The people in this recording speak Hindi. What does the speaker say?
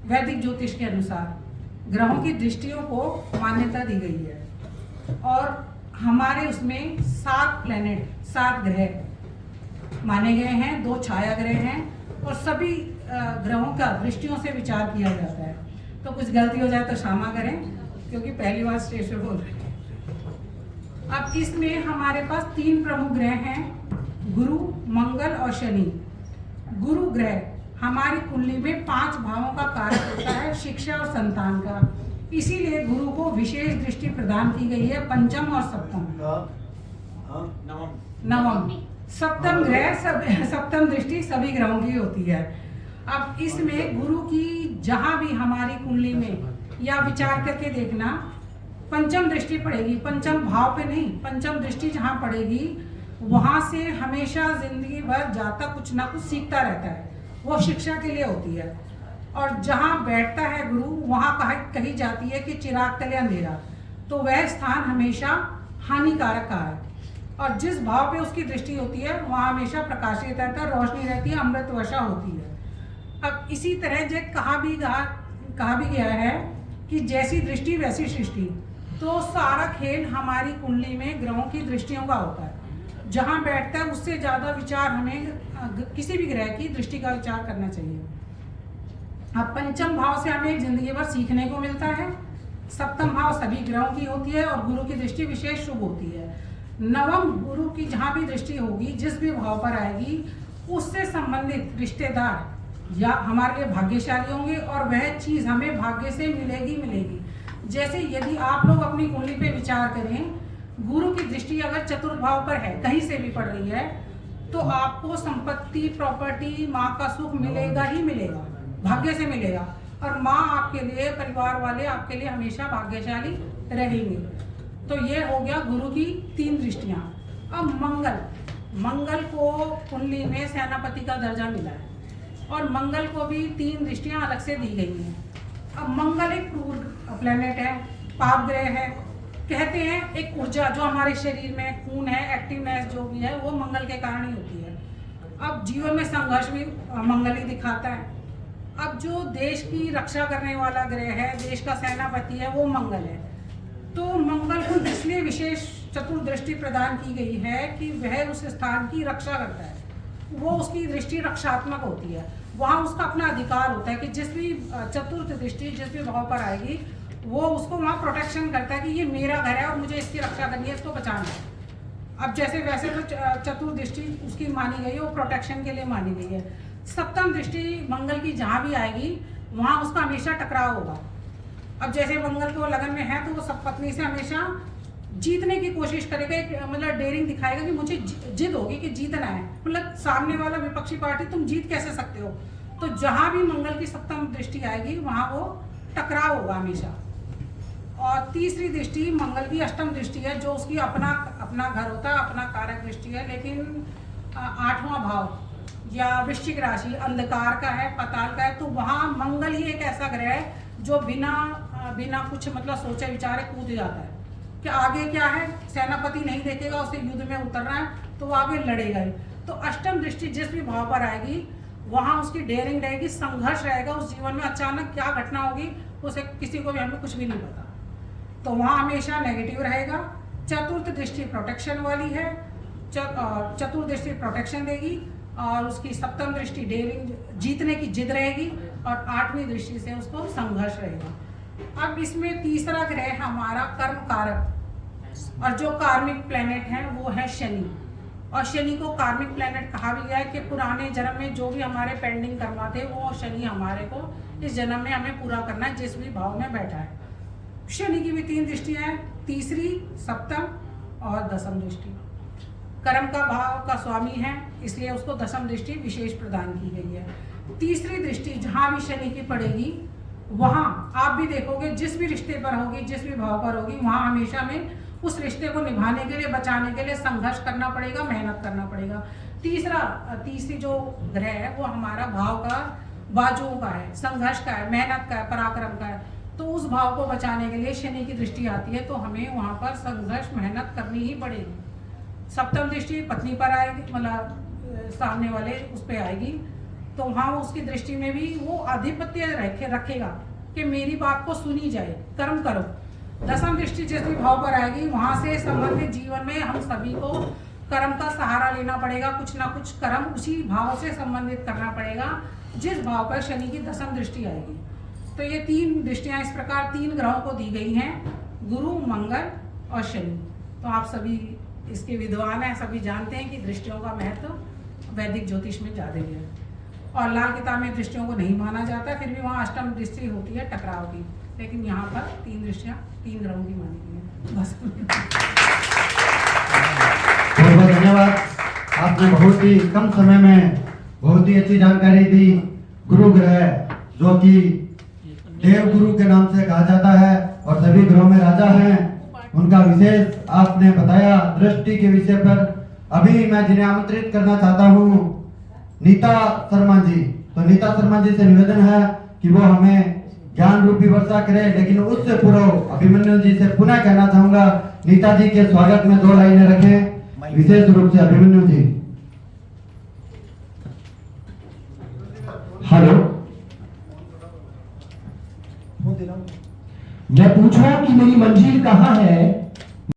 वैदिक ज्योतिष के अनुसार ग्रहों की दृष्टियों को मान्यता दी गई है और हमारे उसमें 7 प्लैनेट 7 ग्रह माने गए हैं, 2 छाया ग्रह हैं और सभी ग्रहों का दृष्टियों से विचार किया जाता है। तो कुछ गलती हो जाए तो क्षमा करें क्योंकि पहली बार स्टेज पे बोल रहे हैं। अब इसमें हमारे पास 3 प्रमुख ग्रह हैं, गुरु, मंगल और शनि। गुरु ग्रह हमारी कुंडली में 5 भावों का कारक होता है, शिक्षा और संतान का। इसीलिए गुरु को विशेष दृष्टि प्रदान की गई है पंचम और सप्तम नवम सप्तम ग्रह सप्तम दृष्टि सभी ग्रहों की होती है। अब इसमें गुरु की जहां भी हमारी कुंडली में या विचार करके देखना पंचम दृष्टि पड़ेगी, पंचम भाव पे नहीं, पंचम दृष्टि जहां पड़ेगी वहां से हमेशा जिंदगी भर जाता कुछ ना कुछ सीखता रहता है, वो शिक्षा के लिए होती है। और जहां बैठता है गुरु वहां कही जाती है कि चिराग तले अंधेरा, तो वह स्थान हमेशा हानिकारक का है। और जिस भाव पे उसकी दृष्टि होती है वहां हमेशा प्रकाशित रहता है, रोशनी रहती है, अमृत वर्षा होती है। अब इसी तरह जो कहा भी गया है कि जैसी दृष्टि वैसी सृष्टि, तो सारा खेल हमारी कुंडली में ग्रहों की दृष्टियों का होता है। जहां बैठता है उससे ज़्यादा विचार हमें किसी भी ग्रह की दृष्टि का विचार करना चाहिए। अब पंचम भाव से हमें जिंदगी भर सीखने को मिलता है, सप्तम भाव सभी ग्रहों की होती है और गुरु की दृष्टि विशेष शुभ होती है। नवम गुरु की जहाँ भी दृष्टि होगी, जिस भी भाव पर आएगी, उससे संबंधित रिश्तेदार या हमारे लिए भाग्यशाली होंगे और वह चीज़ हमें भाग्य से मिलेगी। जैसे यदि आप लोग अपनी कुंडली पे विचार करें, गुरु की दृष्टि अगर चतुर्थ भाव पर है, कहीं से भी पड़ रही है, तो आपको संपत्ति, प्रॉपर्टी, माँ का सुख मिलेगा ही मिलेगा, भाग्य से मिलेगा। और माँ आपके लिए, परिवार वाले आपके लिए हमेशा भाग्यशाली रहेंगे। तो ये हो गया गुरु की 3 दृष्टियाँ। अब मंगल को कुंडली में सेनापति का दर्जा मिला है और मंगल को भी 3 दृष्टियाँ अलग से दी गई हैं। अब मंगल एक क्रूर प्लेनेट है, पाप ग्रह है। कहते हैं एक ऊर्जा जो हमारे शरीर में खून है, एक्टिवनेस जो भी है, वो मंगल के कारण ही होती है। अब जीवन में संघर्ष भी मंगल ही दिखाता है। अब जो देश की रक्षा करने वाला ग्रह है, देश का सेनापति है, वो मंगल है। तो मंगल को इसलिए विशेष चतुर्दृष्टि प्रदान की गई है कि वह उस स्थान की रक्षा करता है, वो उसकी दृष्टि रक्षात्मक होती है। वहाँ उसका अपना अधिकार होता है कि जिस भी चतुर्थ दृष्टि जिस भी भाव पर आएगी, वो उसको वहाँ प्रोटेक्शन करता है कि ये मेरा घर है और मुझे इसकी रक्षा करनी है, इसको बचाना है। अब जैसे वैसे तो चतुर्दृष्टि उसकी मानी गई है, वो प्रोटेक्शन के लिए मानी गई है। सप्तम दृष्टि मंगल की जहाँ भी आएगी वहाँ उसका हमेशा टकराव होगा। अब जैसे मंगल को लगन में है तो वो सपत्नी से हमेशा जीतने की कोशिश करेगा, एक मतलब डेयरिंग दिखाएगा कि मुझे जिद होगी कि जीतना है, मतलब सामने वाला विपक्षी पार्टी तुम जीत कैसे सकते हो। तो जहां भी मंगल की सप्तम दृष्टि आएगी वहां वो टकराव होगा हमेशा। और तीसरी दृष्टि मंगल की अष्टम दृष्टि है, जो उसकी अपना घर होता है, अपना कारक दृष्टि है। लेकिन 8वां भाव या वृश्चिक राशि अंधकार का है, पाताल का है, तो वहाँ मंगल ही एक ऐसा ग्रह है जो बिना कुछ मतलब सोचे विचारे कूद जाता है कि आगे क्या है, सेनापति नहीं देखेगा, उसे युद्ध में उतरना है तो वो आगे लड़ेगा ही। तो अष्टम दृष्टि जिस भी भाव पर आएगी वहाँ उसकी डेयरिंग रहेगी, संघर्ष रहेगा, उस जीवन में अचानक क्या घटना होगी उसे किसी को भी हमें कुछ भी नहीं पता, तो वहाँ हमेशा नेगेटिव रहेगा। चतुर्थ दृष्टि प्रोटेक्शन वाली है, चतुर्दृष्टि प्रोटेक्शन देगी और उसकी सप्तम दृष्टि डेयरिंग, जीतने की जिद रहेगी और 8वीं दृष्टि से उसको संघर्ष रहेगा। अब इसमें तीसरा ग्रह हमारा कर्म कारक और जो कार्मिक प्लेनेट है वो है शनि। और शनि को कार्मिक प्लेनेट कहा भी गया है कि पुराने जन्म में जो भी हमारे पेंडिंग कर्मा थे वो शनि हमारे को इस जन्म में हमें पूरा करना है, जिस भी भाव में बैठा है। शनि की भी 3 दृष्टियां हैं, तीसरी, सप्तम और दसम दृष्टि। कर्म का भाव का स्वामी है, इसलिए उसको दसम दृष्टि विशेष प्रदान की गई है। तीसरी दृष्टि जहाँ भी शनि की पड़ेगी वहाँ आप भी देखोगे जिस भी रिश्ते पर होगी, जिस भी भाव पर होगी, वहाँ हमेशा में उस रिश्ते को निभाने के लिए, बचाने के लिए संघर्ष करना पड़ेगा, मेहनत करना पड़ेगा। तीसरी जो ग्रह है वो हमारा भाव का बाजुओं का है, संघर्ष का है, मेहनत का है, पराक्रम का है। तो उस भाव को बचाने के लिए शनि की दृष्टि आती है, तो हमें वहाँ पर संघर्ष मेहनत करनी ही पड़ेगी। सप्तम दृष्टि पत्नी पर आएगी, मतलब सामने वाले उस पर आएगी, तो वहाँ वो उसकी दृष्टि में भी वो आधिपत्य रखेगा कि मेरी बात को सुनी जाए, कर्म करो। दसम दृष्टि जिस भी भाव पर आएगी वहाँ से संबंधित जीवन में हम सभी को कर्म का सहारा लेना पड़ेगा, कुछ ना कुछ कर्म उसी भाव से संबंधित करना पड़ेगा जिस भाव पर शनि की दसम दृष्टि आएगी। तो ये 3 दृष्टियाँ इस प्रकार 3 ग्रहों को दी गई हैं, गुरु, मंगल और शनि। तो आप सभी इसके विद्वान हैं, सभी जानते हैं कि दृष्टियों का महत्व वैदिक ज्योतिष में ज़्यादा है और लाल किताब में दृष्टियों को नहीं माना जाता, फिर भी वहाँ अष्टम दृष्टि होती है टकराव की, लेकिन यहाँ पर 3 दृष्टियाँ 3 ग्रहों की मानी गई है। बस बहुत बहुत धन्यवाद। आपने बहुत ही कम समय में बहुत ही अच्छी जानकारी दी। गुरु ग्रह जो कि देव गुरु के नाम से कहा जाता है और सभी ग्रहों में राजा हैं, उनका विशेष आपने बताया दृष्टि के विषय पर। अभी मैं जिन्हें आमंत्रित करना चाहता हूँ नीता शर्मा जी। तो नीता शर्मा जी से निवेदन है कि वो हमें ज्ञान रूपी वर्षा करे, लेकिन उससे पूर्व अभिमन्यु जी से पुनः कहना चाहूंगा नीता जी के स्वागत में 2 लाइनें रखें, विशेष रूप से अभिमन्यु जी। हेलो, मैं पूछ रहा हूं कि मेरी मंजिल कहाँ है।